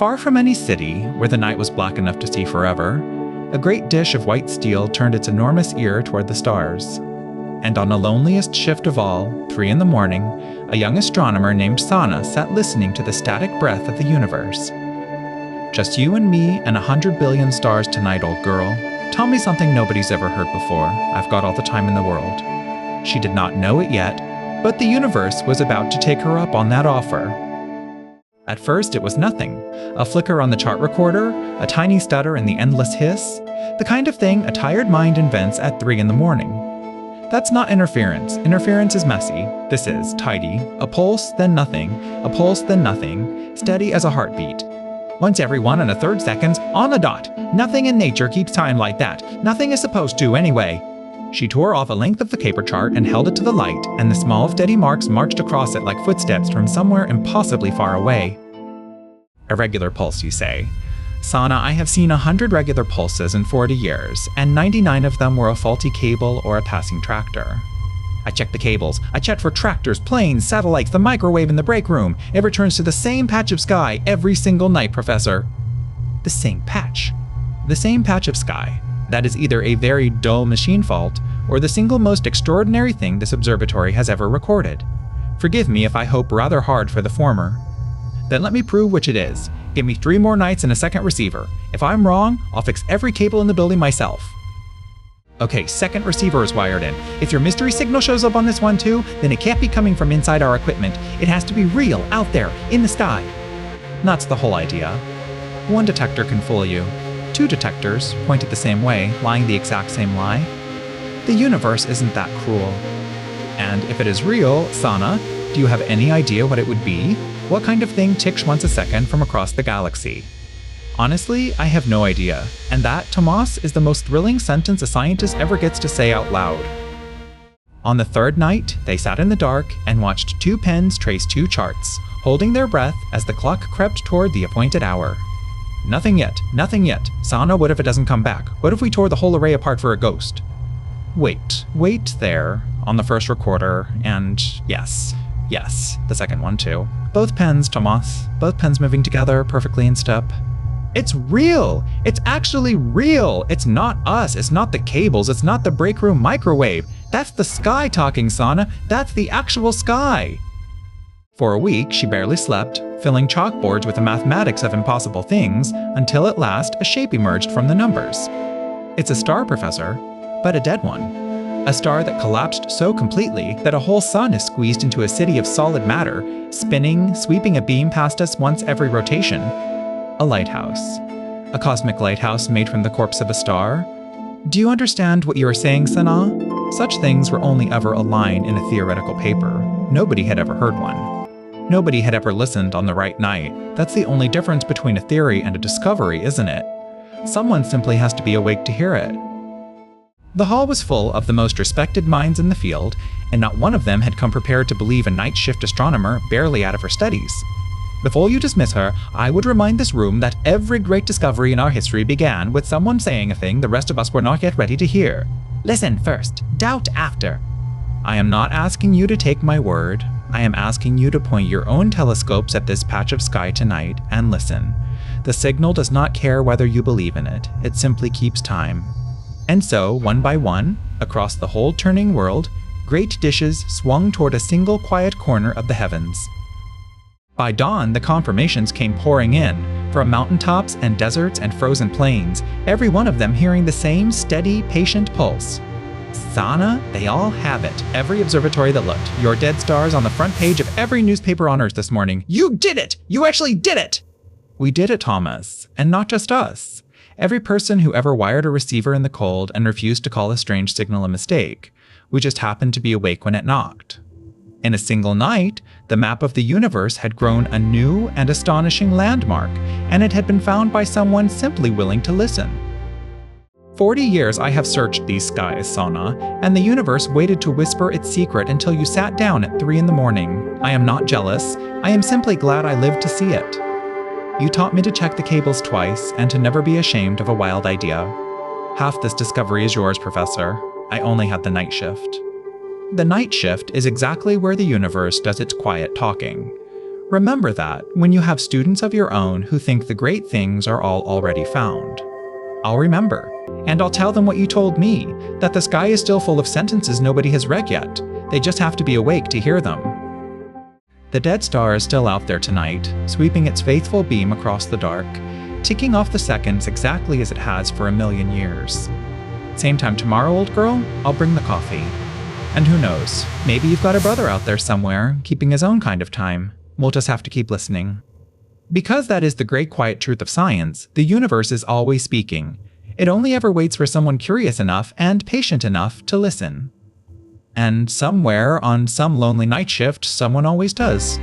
Far from any city, where the night was black enough to see forever, a great dish of white steel turned its enormous ear toward the stars. And on the loneliest shift of all, 3 in the morning, a young astronomer named Sana sat listening to the static breath of the universe. Just you and me and 100 billion stars tonight, old girl. Tell me something nobody's ever heard before. I've got all the time in the world. She did not know it yet, but the universe was about to take her up on that offer. At first, it was nothing. A flicker on the chart recorder, a tiny stutter in the endless hiss, the kind of thing a tired mind invents at 3 in the morning. That's not interference. Interference is messy. This is tidy. A pulse, then nothing. A pulse, then nothing. Steady as a heartbeat. Once every 1 1/3 seconds, on the dot. Nothing in nature keeps time like that. Nothing is supposed to, anyway. She tore off a length of the paper chart and held it to the light, and the small, steady marks marched across it like footsteps from somewhere impossibly far away. A regular pulse, you say? Sana, I have seen 100 regular pulses in 40 years, and 99 of them were a faulty cable or a passing tractor. I checked the cables. I checked for tractors, planes, satellites, the microwave in the break room. It returns to the same patch of sky every single night, Professor. The same patch. The same patch of sky. That is either a very dull machine fault, or the single most extraordinary thing this observatory has ever recorded. Forgive me if I hope rather hard for the former. Then let me prove which it is. Give me 3 more nights and a second receiver. If I'm wrong, I'll fix every cable in the building myself. Okay, second receiver is wired in. If your mystery signal shows up on this one too, then it can't be coming from inside our equipment. It has to be real, out there, in the sky. That's the whole idea. 1 detector can fool you. 2 detectors, pointed the same way, lying the exact same lie. The universe isn't that cruel. And if it is real, Sana, do you have any idea what it would be? What kind of thing ticks once a second from across the galaxy? Honestly, I have no idea. And that, Tomas, is the most thrilling sentence a scientist ever gets to say out loud. On the 3rd night, they sat in the dark and watched 2 pens trace 2 charts, holding their breath as the clock crept toward the appointed hour. Nothing yet, nothing yet. Sana, what if it doesn't come back? What if we tore the whole array apart for a ghost? Wait there, on the first recorder, and yes, the second one too. Both pens, Tomas, both pens moving together perfectly in step. It's real! It's actually real! It's not us, it's not the cables, it's not the break room microwave. That's the sky talking, Sana. That's the actual sky. For a week, she barely slept, filling chalkboards with the mathematics of impossible things, until at last a shape emerged from the numbers. It's a star, Professor, but a dead one. A star that collapsed so completely that a whole sun is squeezed into a city of solid matter, spinning, sweeping a beam past us once every rotation. A lighthouse. A cosmic lighthouse made from the corpse of a star. Do you understand what you are saying, Sana? Such things were only ever a line in a theoretical paper. Nobody had ever heard one. Nobody had ever listened on the right night. That's the only difference between a theory and a discovery, isn't it? Someone simply has to be awake to hear it. The hall was full of the most respected minds in the field, and not one of them had come prepared to believe a night shift astronomer barely out of her studies. Before you dismiss her, I would remind this room that every great discovery in our history began with someone saying a thing the rest of us were not yet ready to hear. Listen first, doubt after. I am not asking you to take my word. I am asking you to point your own telescopes at this patch of sky tonight and listen. The signal does not care whether you believe in it. It simply keeps time. And so, one by one, across the whole turning world, great dishes swung toward a single quiet corner of the heavens. By dawn, the confirmations came pouring in, from mountaintops and deserts and frozen plains, every one of them hearing the same steady, patient pulse. Sana, they all have it. Every observatory that looked. Your dead stars on the front page of every newspaper on Earth this morning. You did it! You actually did it! We did it, Tomas. And not just us. Every person who ever wired a receiver in the cold and refused to call a strange signal a mistake. We just happened to be awake when it knocked. In a single night, the map of the universe had grown a new and astonishing landmark, and it had been found by someone simply willing to listen. 40 years I have searched these skies, Sana, and the universe waited to whisper its secret until you sat down at 3 in the morning. I am not jealous. I am simply glad I lived to see it. You taught me to check the cables twice and to never be ashamed of a wild idea. Half this discovery is yours, Professor. I only had the night shift. The night shift is exactly where the universe does its quiet talking. Remember that when you have students of your own who think the great things are all already found. I'll remember, and I'll tell them what you told me, that the sky is still full of sentences nobody has read yet. They just have to be awake to hear them. The dead star is still out there tonight, sweeping its faithful beam across the dark, ticking off the seconds exactly as it has for 1,000,000 years. Same time tomorrow, old girl, I'll bring the coffee. And who knows, maybe you've got a brother out there somewhere, keeping his own kind of time. We'll just have to keep listening. Because that is the great quiet truth of science, the universe is always speaking. It only ever waits for someone curious enough and patient enough to listen. And somewhere on some lonely night shift, someone always does.